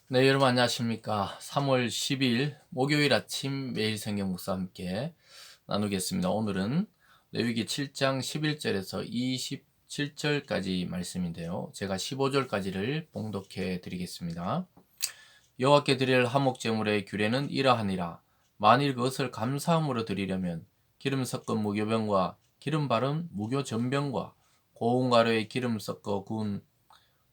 네, 여러분 안녕하십니까? 3월 10일 목요일 아침 매일 성경 묵상와 함께 나누겠습니다. 오늘은 레위기 7장 11절에서 27절까지 말씀인데요. 제가 15절까지를 봉독해 드리겠습니다. 여호와께 드릴 화목 제물의 규례는 이러하니라. 만일 그것을 감사함으로 드리려면 기름 섞은 무교병과 기름 바른 무교 전병과 고운 가루에 기름 섞어 구운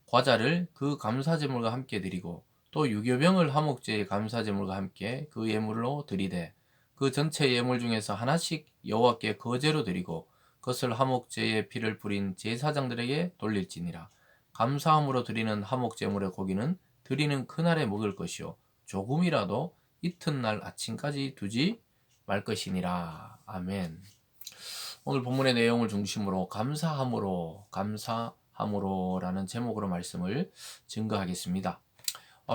과자를 그 감사제물과 함께 드리고 또 유교병을 화목제의 감사제물과 함께 그 예물로 드리되 그 전체 예물 중에서 하나씩 여호와께 거제로 드리고 그것을 화목제의 피를 뿌린 제사장들에게 돌릴지니라. 감사함으로 드리는 화목제물의 고기는 드리는 그날에 먹을 것이요 조금이라도 이튿날 아침까지 두지 말 것이니라. 아멘. 오늘 본문의 내용을 중심으로 감사함으로라는 제목으로 말씀을 증거하겠습니다.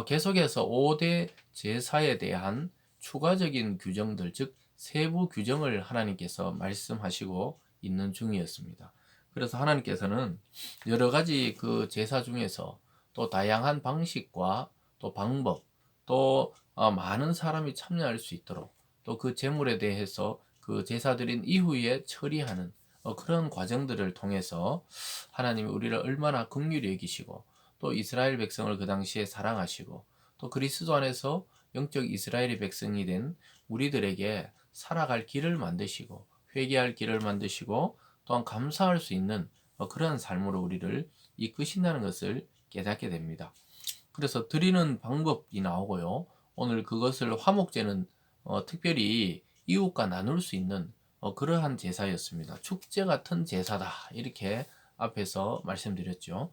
계속해서 5대 제사에 대한 추가적인 규정들, 즉 세부 규정을 하나님께서 말씀하시고 있는 중이었습니다. 그래서 하나님께서는 여러 가지 그 제사 중에서 또 다양한 방식과 또 방법, 또 많은 사람이 참여할 수 있도록 또 그 제물에 대해서 그 제사 드린 이후에 처리하는 그런 과정들을 통해서 하나님이 우리를 얼마나 긍휼히 여기시고 또 이스라엘 백성을 그 당시에 사랑하시고 또 그리스도 안에서 영적 이스라엘의 백성이 된 우리들에게 살아갈 길을 만드시고 회개할 길을 만드시고 또한 감사할 수 있는 그러한 삶으로 우리를 이끄신다는 것을 깨닫게 됩니다. 그래서 드리는 방법이 나오고요. 오늘 그것을 화목제는 특별히 이웃과 나눌 수 있는 그러한 제사였습니다. 축제 같은 제사다. 이렇게 앞에서 말씀드렸죠.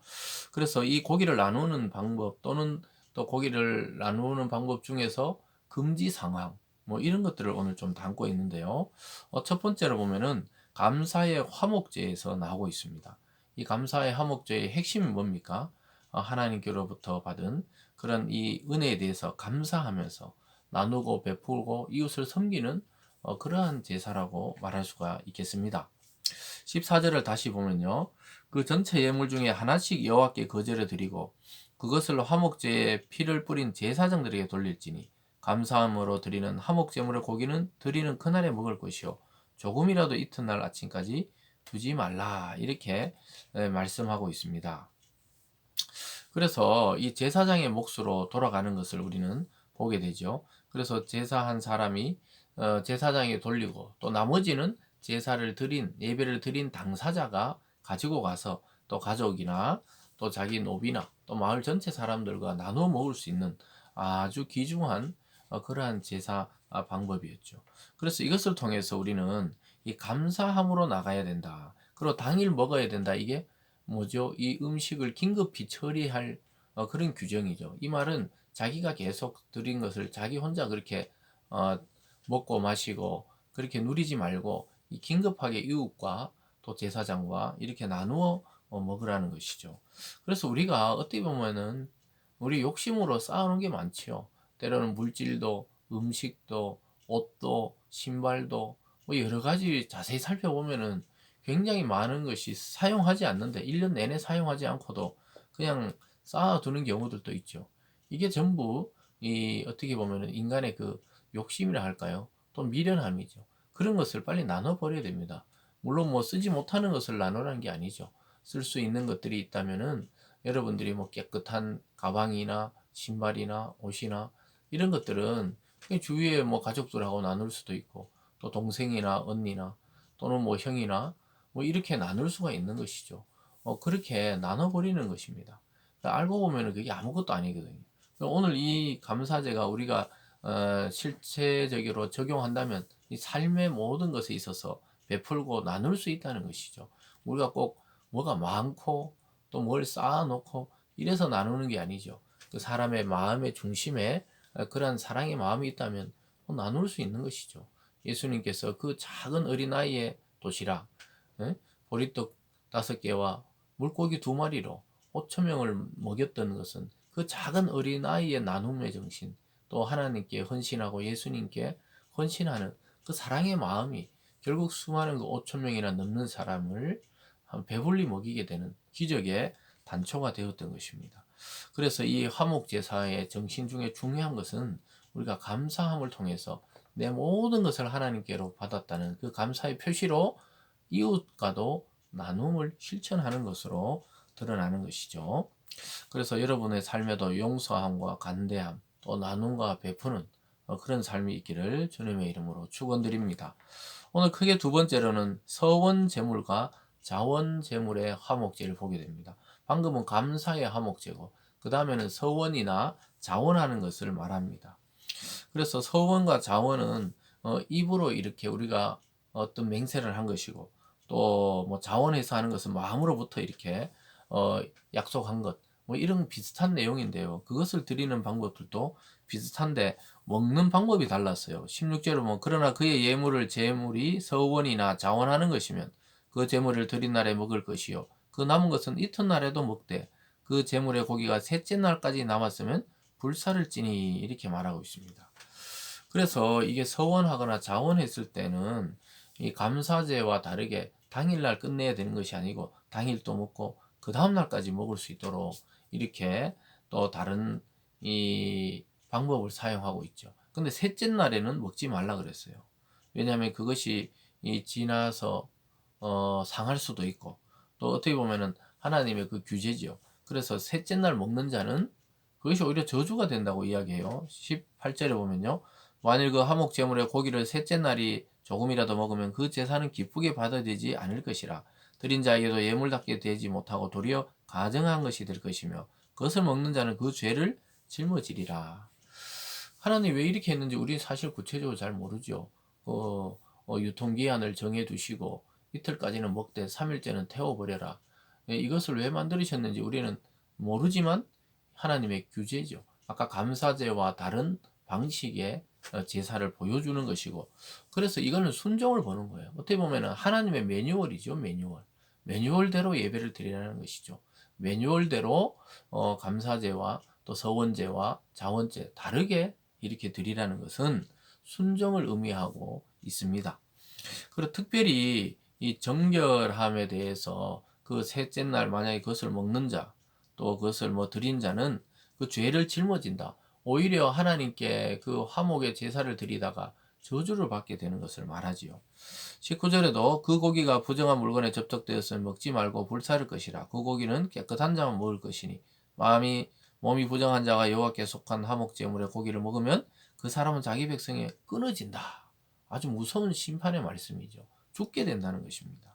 그래서 이 고기를 나누는 방법 또는 또 고기를 나누는 방법 중에서 금지 상황 뭐 이런 것들을 오늘 좀 담고 있는데요. 첫 번째로 보면은 감사의 화목제에서 나오고 있습니다. 이 감사의 화목제의 핵심이 뭡니까? 하나님께로부터 받은 그런 이 은혜에 대해서 감사하면서 나누고 베풀고 이웃을 섬기는 그러한 제사라고 말할 수가 있겠습니다. 14절을 다시 보면요. 그 전체 예물 중에 하나씩 여호와께 거제를 드리고 그것을 화목제에 피를 뿌린 제사장들에게 돌릴지니 감사함으로 드리는 화목제물의 고기는 드리는 그날에 먹을 것이요 조금이라도 이튿날 아침까지 두지 말라 이렇게 말씀하고 있습니다. 그래서 이 제사장의 몫으로 돌아가는 것을 우리는 보게 되죠. 그래서 제사한 사람이 제사장에게 돌리고 또 나머지는 제사를 드린 예배를 드린 당사자가 가지고 가서 또 가족이나 또 자기 노비나 또 마을 전체 사람들과 나눠 먹을 수 있는 아주 귀중한 그러한 제사 방법이었죠. 그래서 이것을 통해서 우리는 이 감사함으로 나가야 된다. 그리고 당일 먹어야 된다. 이게 뭐죠? 이 음식을 긴급히 처리할 그런 규정이죠. 이 말은 자기가 계속 드린 것을 자기 혼자 그렇게 어, 먹고 마시고 그렇게 누리지 말고 이 긴급하게 이웃과 또 제사장과 이렇게 나누어 먹으라는 것이죠. 그래서 우리가 어떻게 보면은 우리 욕심으로 쌓아놓은 게 많지요. 때로는 물질도, 음식도, 옷도, 신발도 뭐 여러 가지 자세히 살펴보면은 굉장히 많은 것이 사용하지 않는데 1년 내내 사용하지 않고도 그냥 쌓아두는 경우들도 있죠. 이게 전부 이 어떻게 보면은 인간의 그 욕심이라 할까요? 또 미련함이죠. 그런 것을 빨리 나눠버려야 됩니다. 물론 뭐 쓰지 못하는 것을 나누라는 게 아니죠. 쓸 수 있는 것들이 있다면은 여러분들이 뭐 깨끗한 가방이나 신발이나 옷이나 이런 것들은 그냥 주위에 뭐 가족들하고 나눌 수도 있고 또 동생이나 언니나 또는 뭐 형이나 뭐 이렇게 나눌 수가 있는 것이죠. 그렇게 나눠버리는 것입니다. 그러니까 알고 보면 그게 아무것도 아니거든요. 오늘 이 감사제가 우리가 실체적으로 적용한다면 이 삶의 모든 것에 있어서 베풀고 나눌 수 있다는 것이죠. 우리가 꼭 뭐가 많고 또 뭘 쌓아놓고 이래서 나누는 게 아니죠. 그 사람의 마음의 중심에 그러한 사랑의 마음이 있다면 나눌 수 있는 것이죠. 예수님께서 그 작은 어린아이의 도시락, 보리떡 5개와 물고기 2마리로 5천 명을 먹였던 것은 그 작은 어린아이의 나눔의 정신, 또 하나님께 헌신하고 예수님께 헌신하는 그 사랑의 마음이 결국 수많은 그 5천 명이나 넘는 사람을 배불리 먹이게 되는 기적의 단초가 되었던 것입니다. 그래서 이 화목제사의 정신 중에 중요한 것은 우리가 감사함을 통해서 내 모든 것을 하나님께로 받았다는 그 감사의 표시로 이웃과도 나눔을 실천하는 것으로 드러나는 것이죠. 그래서 여러분의 삶에도 용서함과 간대함, 또 나눔과 베푸는 그런 삶이 있기를 주님의 이름으로 축원드립니다. 오늘 크게 두 번째로는 서원 제물과 자원 제물의 화목제를 보게 됩니다. 방금은 감사의 화목제고 그 다음에는 서원이나 자원하는 것을 말합니다. 그래서 서원과 자원은 입으로 이렇게 우리가 어떤 맹세를 한 것이고 또 뭐 자원해서 하는 것은 마음으로부터 이렇게 약속한 것, 뭐 이런 비슷한 내용인데요. 그것을 드리는 방법들도 비슷한데 먹는 방법이 달랐어요. 16절에 보면 그러나 그의 예물을 제물이 서원이나 자원하는 것이면 그 제물을 드린 날에 먹을 것이요 그 남은 것은 이튿날에도 먹되 그 제물의 고기가 셋째 날까지 남았으면 불사를 찌니 이렇게 말하고 있습니다. 그래서 이게 서원하거나 자원했을 때는 이 감사제와 다르게 당일날 끝내야 되는 것이 아니고 당일 또 먹고 그 다음날까지 먹을 수 있도록 이렇게 또 다른 이 방법을 사용하고 있죠. 근데 셋째 날에는 먹지 말라 그랬어요. 왜냐하면 그것이 이 지나서 상할 수도 있고 또 어떻게 보면은 하나님의 그 규제지요. 그래서 셋째 날 먹는 자는 그것이 오히려 저주가 된다고 이야기해요. 18절에 보면요. 만일 그 화목 제물의 고기를 셋째 날이 조금이라도 먹으면 그 제사는 기쁘게 받아들이지 않을 것이라. 드린 자에게도 예물답게 되지 못하고 도리어 가증한 것이 될 것이며 그것을 먹는 자는 그 죄를 짊어지리라. 하나님 왜 이렇게 했는지 우리 사실 구체적으로 잘 모르죠. 유통기한을 정해두시고 이틀까지는 먹되 3일째는 태워버려라. 이것을 왜 만드셨는지 우리는 모르지만 하나님의 규제죠. 아까 감사제와 다른 방식의 제사를 보여주는 것이고 그래서 이거는 순종을 보는 거예요. 어떻게 보면 하나님의 매뉴얼이죠. 매뉴얼대로 예배를 드리라는 것이죠. 매뉴얼대로 감사제와 또 서원제와 자원제 다르게 이렇게 드리라는 것은 순종을 의미하고 있습니다. 그리고 특별히 이 정결함에 대해서 그 셋째 날 만약에 그것을 먹는 자, 또 그것을 뭐 드린 자는 그 죄를 짊어진다. 오히려 하나님께 그 화목의 제사를 드리다가 저주를 받게 되는 것을 말하지요. 19절에도 그 고기가 부정한 물건에 접촉되었으면 먹지 말고 불사를 것이라. 그 고기는 깨끗한 자만 먹을 것이니 몸이 부정한 자가 여호와께 속한 화목 제물의 고기를 먹으면 그 사람은 자기 백성에 끊어진다. 아주 무서운 심판의 말씀이죠. 죽게 된다는 것입니다.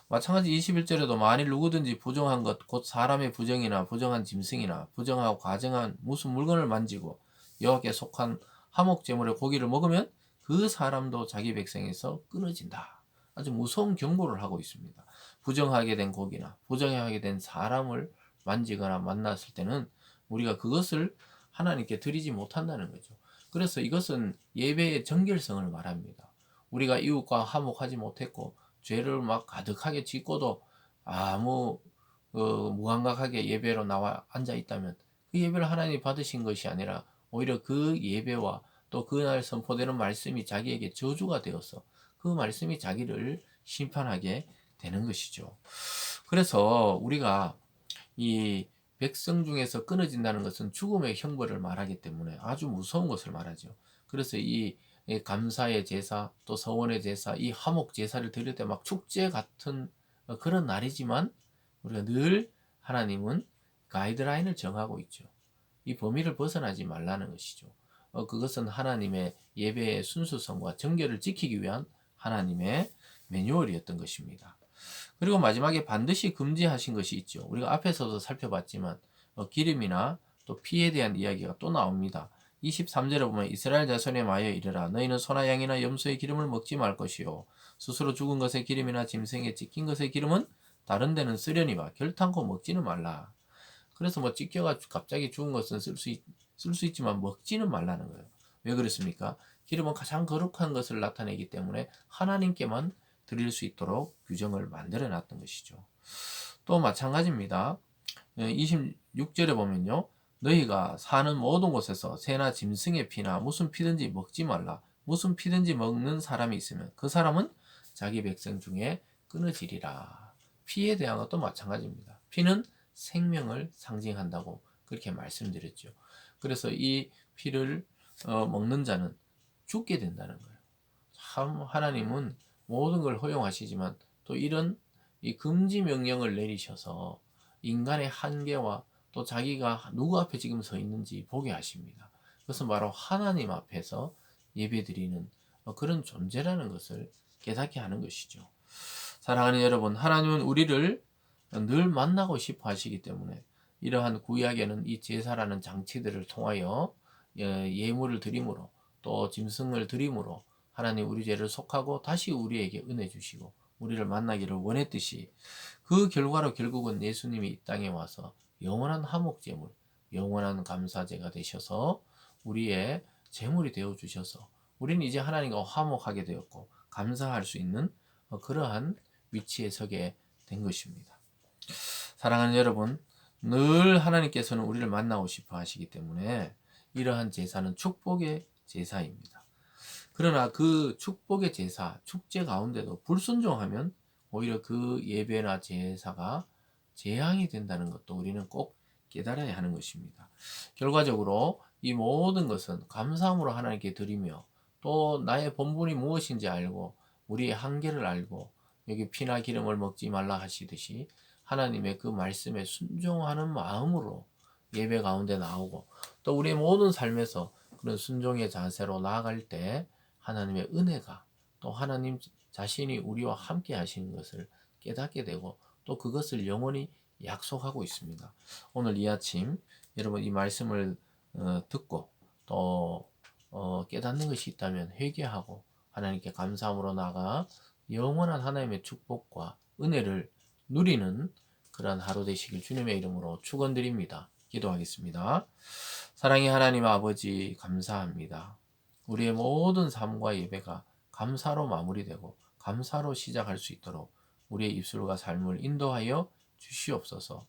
마찬가지 21절에도 만일 누구든지 부정한 것, 곧 사람의 부정이나 부정한 짐승이나 부정하고 과정한 무슨 물건을 만지고 여호와께 속한 화목 제물의 고기를 먹으면 그 사람도 자기 백성에서 끊어진다. 아주 무서운 경고를 하고 있습니다. 부정하게 된 고기나 부정하게 된 사람을 만지거나 만났을 때는 우리가 그것을 하나님께 드리지 못한다는 거죠. 그래서 이것은 예배의 정결성을 말합니다. 우리가 이웃과 화목하지 못했고 죄를 막 가득하게 짓고도 아무 무감각하게 예배로 나와 앉아 있다면 그 예배를 하나님이 받으신 것이 아니라 오히려 그 예배와 또 그날 선포되는 말씀이 자기에게 저주가 되어서 그 말씀이 자기를 심판하게 되는 것이죠. 그래서 우리가 이 백성 중에서 끊어진다는 것은 죽음의 형벌을 말하기 때문에 아주 무서운 것을 말하죠. 그래서 이 감사의 제사 또 서원의 제사 이 화목 제사를 드릴 때 막 축제 같은 그런 날이지만 우리가 늘 하나님은 가이드라인을 정하고 있죠. 이 범위를 벗어나지 말라는 것이죠. 그것은 하나님의 예배의 순수성과 정결을 지키기 위한 하나님의 매뉴얼이었던 것입니다. 그리고 마지막에 반드시 금지하신 것이 있죠. 우리가 앞에서도 살펴봤지만 기름이나 또 피에 대한 이야기가 또 나옵니다. 23절에 보면 이스라엘 자손에 마여 이르라 너희는 소나 양이나 염소의 기름을 먹지 말 것이요 스스로 죽은 것의 기름이나 짐승에 찢긴 것의 기름은 다른 데는 쓰려니와 결탄코 먹지는 말라. 그래서 뭐 찢겨가 갑자기 죽은 것은 쓸 수 있지만 먹지는 말라는 거예요. 왜 그렇습니까? 기름은 가장 거룩한 것을 나타내기 때문에 하나님께만 드릴 수 있도록 규정을 만들어 놨던 것이죠. 또 마찬가지입니다. 26절에 보면요. 너희가 사는 모든 곳에서 새나 짐승의 피나 무슨 피든지 먹지 말라. 무슨 피든지 먹는 사람이 있으면 그 사람은 자기 백성 중에 끊어지리라. 피에 대한 것도 마찬가지입니다. 피는 생명을 상징한다고 그렇게 말씀드렸죠. 그래서 이 피를 먹는 자는 죽게 된다는 거예요. 참 하나님은 모든 걸 허용하시지만 또 이런 이 금지 명령을 내리셔서 인간의 한계와 또 자기가 누구 앞에 지금 서 있는지 보게 하십니다. 그것은 바로 하나님 앞에서 예배드리는 그런 존재라는 것을 깨닫게 하는 것이죠. 사랑하는 여러분, 하나님은 우리를 늘 만나고 싶어 하시기 때문에 이러한 구약에는 이 제사라는 장치들을 통하여 예물을 드림으로 또 짐승을 드림으로 하나님 우리 죄를 속하고 다시 우리에게 은혜 주시고 우리를 만나기를 원했듯이 그 결과로 결국은 예수님이 이 땅에 와서 영원한 화목제물, 영원한 감사제가 되셔서 우리의 제물이 되어 주셔서 우리는 이제 하나님과 화목하게 되었고 감사할 수 있는 그러한 위치에 서게 된 것입니다. 사랑하는 여러분, 늘 하나님께서는 우리를 만나고 싶어 하시기 때문에 이러한 제사는 축복의 제사입니다. 그러나 그 축복의 제사, 축제 가운데도 불순종하면 오히려 그 예배나 제사가 재앙이 된다는 것도 우리는 꼭 깨달아야 하는 것입니다. 결과적으로 이 모든 것은 감사함으로 하나님께 드리며 또 나의 본분이 무엇인지 알고 우리의 한계를 알고 여기 피나 기름을 먹지 말라 하시듯이 하나님의 그 말씀에 순종하는 마음으로 예배 가운데 나오고 또 우리의 모든 삶에서 그런 순종의 자세로 나아갈 때 하나님의 은혜가 또 하나님 자신이 우리와 함께 하시는 것을 깨닫게 되고 또 그것을 영원히 약속하고 있습니다. 오늘 이 아침 여러분 이 말씀을 듣고 또 깨닫는 것이 있다면 회개하고 하나님께 감사함으로 나가 영원한 하나님의 축복과 은혜를 누리는 그런 하루 되시길 주님의 이름으로 축원드립니다. 기도하겠습니다. 사랑의 하나님 아버지 감사합니다. 우리의 모든 삶과 예배가 감사로 마무리되고 감사로 시작할 수 있도록 우리의 입술과 삶을 인도하여 주시옵소서.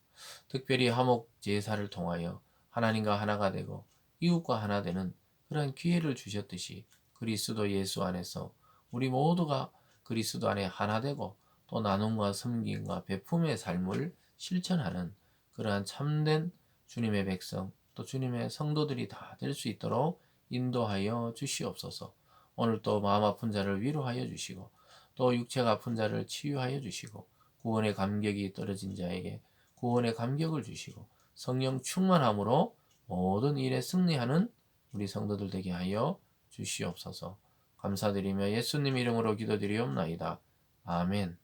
특별히 화목 제사를 통하여 하나님과 하나가 되고 이웃과 하나 되는 그런 기회를 주셨듯이 그리스도 예수 안에서 우리 모두가 그리스도 안에 하나 되고 또 나눔과 섬김과 베품의 삶을 실천하는 그러한 참된 주님의 백성 또 주님의 성도들이 다 될 수 있도록 인도하여 주시옵소서. 오늘 또 마음 아픈 자를 위로하여 주시고 또 육체가 아픈 자를 치유하여 주시고 구원의 감격이 떨어진 자에게 구원의 감격을 주시고 성령 충만함으로 모든 일에 승리하는 우리 성도들 되게 하여 주시옵소서. 감사드리며 예수님 이름으로 기도드리옵나이다. 아멘.